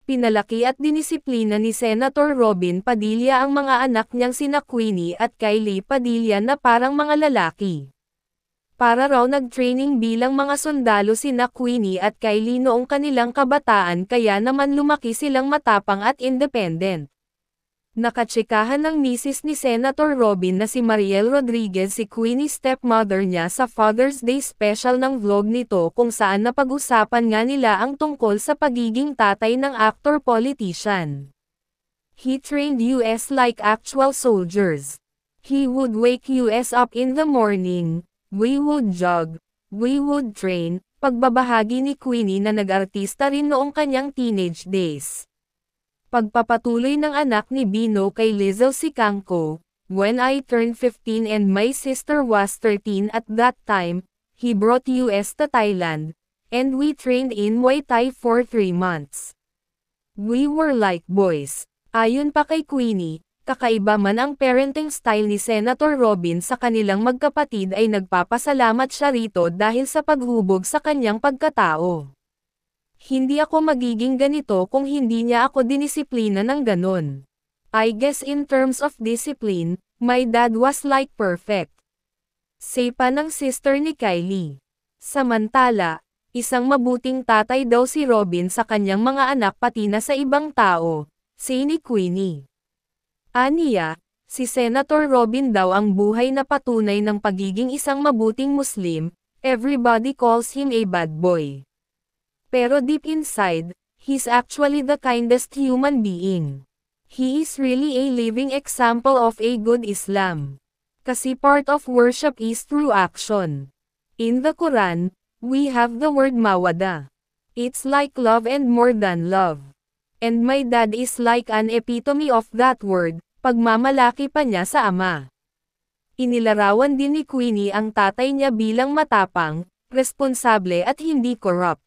Pinalaki at dinisiplina ni Senator Robin Padilla ang mga anak niyang sina Queenie at Kylie Padilla na parang mga lalaki. Para raw nag-training bilang mga sundalo sina Queenie at Kylie noong kanilang kabataan kaya naman lumaki silang matapang at independent. Nakatsikahan ng misis ni Senator Robin na si Mariel Rodriguez si Queenie stepmother niya sa Father's Day special ng vlog nito kung saan napag-usapan nga nila ang tungkol sa pagiging tatay ng actor-politician. He trained US like actual soldiers. He would wake us up in the morning, we would jog, we would train, pagbabahagi ni Queenie na nag-artista rin noong kanyang teenage days. Pagpapatuloy ng anak ni Bino kay Lizzo Sicangco, "When I turned 15 and my sister was 13 at that time, he brought us to Thailand, and we trained in Muay Thai for 3 months. We were like boys." Ayon pa kay Queenie, kakaiba man ang parenting style ni Senator Robin sa kanilang magkapatid ay nagpapasalamat siya rito dahil sa paghubog sa kanyang pagkatao. "Hindi ako magiging ganito kung hindi niya ako dinisiplina ng ganon. I guess in terms of discipline, my dad was like perfect." Say pa ng sister ni Kylie. Samantala, isang mabuting tatay daw si Robin sa kanyang mga anak pati na sa ibang tao, say ni Queenie. Aniya, si Senator Robin daw ang buhay na patunay ng pagiging isang mabuting Muslim, everybody calls him a bad boy. Pero deep inside, he's actually the kindest human being. He is really a living example of a good Islam. Kasi part of worship is through action. In the Quran, we have the word mawada. It's like love and more than love. And my dad is like an epitome of that word, pagmamalaki pa niya sa ama. Inilarawan din ni Queenie ang tatay niya bilang matapang, responsable at hindi corrupt.